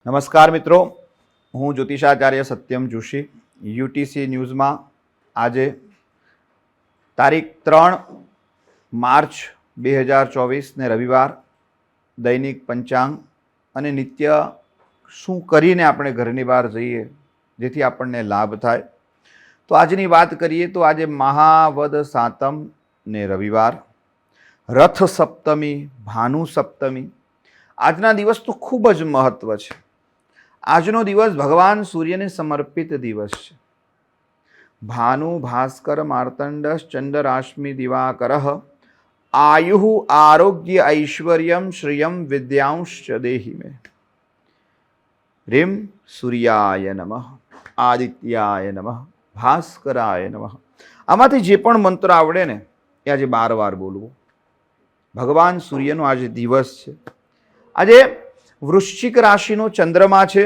નમસ્કાર મિત્રો, હું જ્યોતિષાચાર્ય સત્યમ જોશી યુટીસી ન્યૂઝમાં આજે તારીખ 3 માર્ચ 2024 ને રવિવાર દૈનિક પંચાંગ અને નિત્ય શું કરીને આપણે ઘરની બહાર જઈએ જેથી આપણને લાભ થાય. તો આજની વાત કરીએ તો આજે મહાવદ સાતમ ને રવિવાર, રથ સપ્તમી, ભાનુ સપ્તમી. આજના દિવસનું ખૂબ જ મહત્વ છે. આજનો દિવસ ભગવાન સૂર્યને સમર્પિત દિવસ છે. ભાનુ ભાસ્કર માર્તંડસ ચંદ્રરાશ્મિ દિવાકરઃ આયુ આરોગ્ય ઐશ્વર્યમ શ્રિયમ વિદ્યાંશ્ચ દેહિ મે. રીમ સૂર્યાય નમઃ, આદિત્યાય નમઃ, ભાસ્કરાય નમઃ. આમાંથી જે પણ મંત્ર આવડે ને એ આજે 12 વાર બોલવું. ભગવાન સૂર્યનો આજે દિવસ છે. આજે વૃશ્ચિક રાશિનો ચંદ્રમા છે.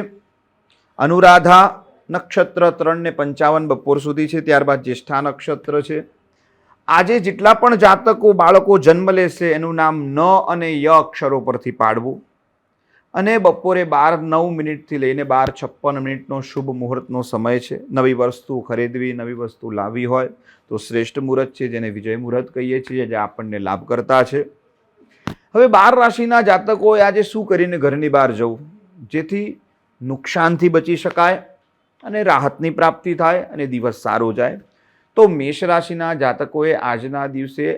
અનુરાધા નક્ષત્ર 3:55 બપોર સુધી છે, ત્યારબાદ જ્યેષ્ઠા નક્ષત્ર છે. આજે જેટલા પણ જાતકો બાળકો જન્મ લેશે એનું નામ ન અને ય અક્ષરો પરથી પાડવું. અને બપોરે 12:09 લઈને 12:56 શુભ મુહૂર્તનો સમય છે. નવી વસ્તુ ખરીદવી, નવી વસ્તુ લાવવી હોય તો શ્રેષ્ઠ મુહૂર્ત છે, જેને વિજય મુહૂર્ત કહીએ છીએ, જે આપણને લાભ કરતા છે. હવે 12 રાશિના જાતકોએ આજે શું કરીને ઘરની બહાર જવું જેથી નુકસાનથી બચી શકાય અને રાહતની પ્રાપ્તિ થાય અને દિવસ સારો જાય. તો મેષ રાશિના જાતકોએ આજના દિવસે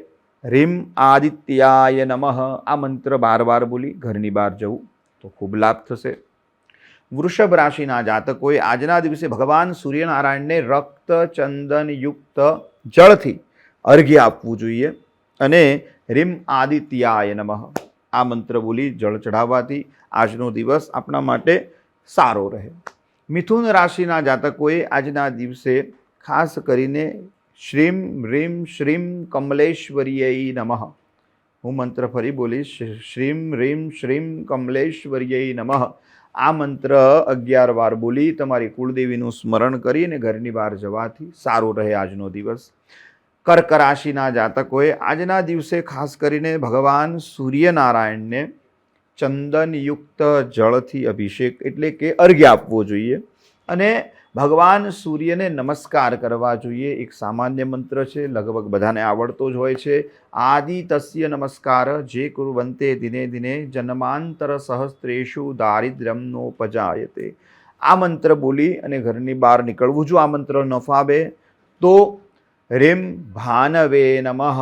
રીમ આદિત્યાય નમઃ આ મંત્ર 12 વાર બોલી ઘરની બહાર જવું તો ખૂબ લાભ થશે. વૃષભ રાશિના જાતકોએ આજના દિવસે ભગવાન સૂર્યનારાયણને રક્ત ચંદન યુક્ત જળથી અર્ઘ્ય આપવું જોઈએ અને રીમ આદિત્યાય નમઃ આ મંત્ર બોલી જળ ચઢાવવાથી આજનો દિવસ આપણા માટે સારો રહે. મિથુન રાશિના જાતકોએ આજના દિવસે ખાસ કરીને શ્રીમ રીમ શ્રીમ કમલેશ્વર્યય નમઃ, હું મંત્ર ફરી બોલીશ, શ્રીમ રીમ શ્રીમ કમલેશ્વર્યય નમઃ આ મંત્ર 11 વાર બોલી તમારી કુળદેવીનું સ્મરણ કરીને ઘરની બહાર જવાથી સારો રહે આજનો દિવસ. કર્ક રાશિના જાતકોએ આજના દિવસે ખાસ કરીને ભગવાન સૂર્યનારાયણને ચંદનયુક્ત જળથી અભિષેક એટલે કે અર્ઘ્ય આપવો જોઈએ અને ભગવાન સૂર્યને નમસ્કાર કરવા જોઈએ. એક સામાન્ય મંત્ર છે, લગભગ બધાને આવડતો જ હોય છે. આદિ તસ્ય નમસ્કાર જે કુર્વંતે દિને દિને જન્માંતર સહસ્ત્રેષુ દારિદ્ર્યમ નોપજાયતે આ મંત્ર બોલી અને ઘરની બહાર નીકળવું. જો આ મંત્ર ન ફાવે તો રીમ ભાનવે નમઃ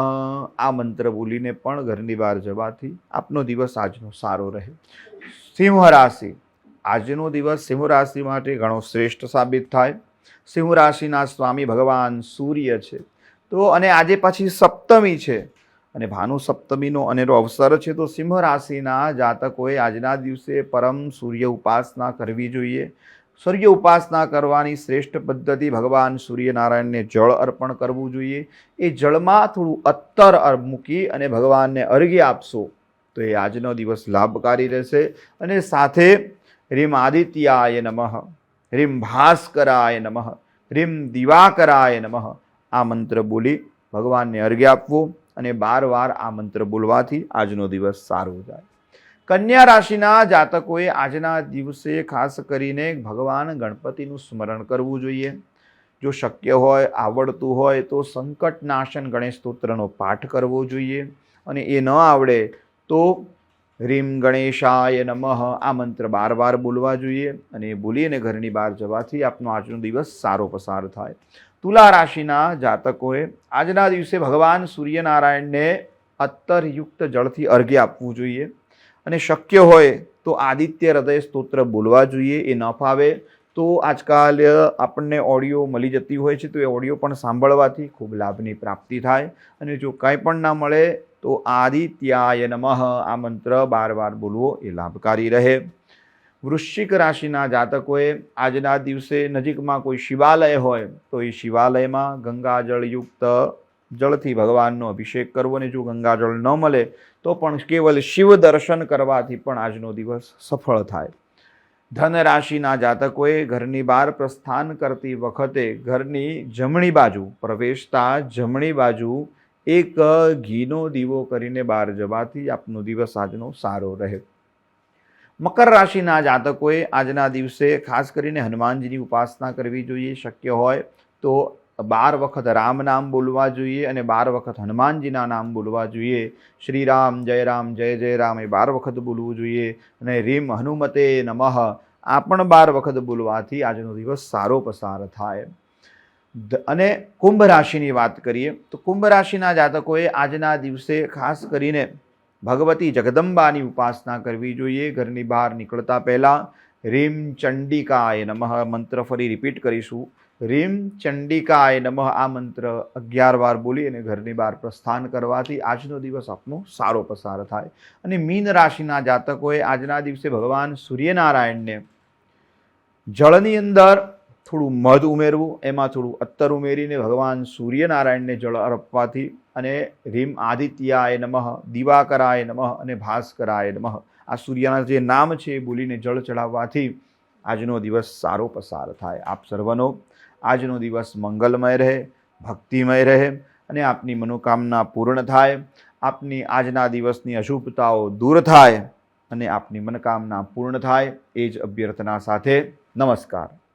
આ મંત્ર બોલીને પણ ઘરની બહાર જવાથી આપનો દિવસ આજનો સારો રહે. સિંહ રાશિ, આજનો દિવસ સિંહ રાશિ માટે ઘણો શ્રેષ્ઠ સાબિત થાય. સિંહ રાશિના સ્વામી ભગવાન સૂર્ય છે. તો અને આજે પાછી સપ્તમી છે અને ભાનુ સપ્તમીનો અનેરો અવસર છે. તો સિંહ રાશિના જાતકોએ આજના દિવસે પરમ સૂર્ય ઉપાસના કરવી જોઈએ. સૂર્ય ઉપાસના કરવાની શ્રેષ્ઠ પદ્ધતિ ભગવાન સૂર્યનારાયણને જળ અર્પણ કરવું જોઈએ. એ જળમાં થોડું અત્તર મૂકી અને ભગવાનને અર્ઘ્ય આપશો તો એ આજનો દિવસ લાભકારી રહેશે. અને સાથે રીમ આદિત્યાય નમઃ, રીમ ભાસ્કરાય નમઃ, રીમ દિવાકરાય નમઃ આ મંત્ર બોલી ભગવાનને અર્ઘ્ય આપવું અને 12 વાર આ મંત્ર બોલવાથી આજનો દિવસ સારો જાય. કન્યા રાશિના જાતકોએ આજના દિવસે ખાસ કરીને ભગવાન ગણપતિનું સ્મરણ કરવું જોઈએ. જો શક્ય હોય, આવડતું હોય તો સંકટનાશન ગણેશ સ્તોત્રનો પાઠ કરવો જોઈએ અને એ ન આવડે તો રીમ ગણેશાય નમઃ આ મંત્ર 12 વાર બોલવા જોઈએ અને એ બોલીને ઘરની બહાર જવાથી આપનો આજનો દિવસ સારો પસાર થાય. તુલા રાશિના જાતકોએ આજના દિવસે ભગવાન સૂર્યનારાયણને અત્તરયુક્ત જળથી અર્ઘ્ય આપવું જોઈએ અને શક્ય હોય તો આદિત્ય હૃદય સ્તોત્ર બોલવા જોઈએ. એ ન ફાવે તો આજકાલ આપણને ઓડિયો મળી જતી હોય છે, તો એ ઓડિયો પણ સાંભળવાથી ખૂબ લાભની પ્રાપ્તિ થાય. અને જો કાંઈ પણ ના મળે તો આદિત્યાય નમઃ આ મંત્ર 12 વાર બોલવો એ લાભકારી રહે. વૃશ્ચિક રાશિના જાતકોએ આજના દિવસે નજીકમાં કોઈ શિવાલય હોય તો એ શિવાલયમાં ગંગાજળયુક્ત જળથી ભગવાનનો અભિષેક કરવો. અને જો ગંગાજળ ન મળે તો પણ કેવલ શિવ દર્શન કરવાથી પણ આજનો દિવસ સફળ થાય. ધન રાશિના જાતકોએ ઘરની બહાર પ્રસ્થાન કરતી વખતે ઘરની જમણી બાજુ પ્રવેશતા જમણી બાજુ એક ઘીનો દીવો કરીને બહાર જવાથી આપનો દિવસ આજનો સારો રહે. મકર રાશિના જાતકોએ આજના દિવસે ખાસ કરીને હનુમાનજીની ઉપાસના કરવી જોઈએ. શક્ય હોય તો 12 વખત રામ નામ બોલવા જોઈએ અને 12 વખત હનુમાનજીના નામ બોલવા જોઈએ. શ્રી રામ જય જય રામ એ 12 વખત બોલવું જોઈએ અને રીમ હનુમતે નમઃ આ પણ 12 વખત બોલવાથી આજનો દિવસ સારો પસાર થાય. અને કુંભ રાશિની વાત કરીએ તો કુંભ રાશિના જાતકોએ આજના દિવસે ખાસ કરીને ભગવતી જગદંબાની ઉપાસના કરવી જોઈએ. ઘરની બહાર નીકળતા પહેલાં રીમ ચંડિકાય નમઃ મંત્ર ફરી રિપીટ કરીશું. રીમ ચંડિકાય નમઃ આ મંત્ર 11 વાર બોલી અને ઘરની બહાર પ્રસ્થાન કરવાથી આજનો દિવસ આપનો સારો પસાર થાય. અને મીન રાશિના જાતકોએ આજના દિવસે ભગવાન સૂર્યનારાયણને જળની અંદર થોડું મધ ઉમેરવું, એમાં થોડું અત્તર ઉમેરીને ભગવાન સૂર્યનારાયણને જળ અર્પવાથી અને રીમ આદિત્યાય નમઃ, દિવાકરાય નમઃ અને ભાસ્કરાય નમઃ આ સૂર્યના જે નામ છે એ બોલીને જળ ચડાવવાથી આજનો દિવસ સારો પસાર થાય. આપ સર્વનો આજનો દિવસ મંગલમય રહે, ભક્તિમય રહે અને આપની મનોકામના પૂર્ણ થાય. આપની આજના દિવસની અશુભતાઓ દૂર થાય અને આપની મનોકામના પૂર્ણ થાય એ જ અભ્યર્થના સાથે નમસ્કાર.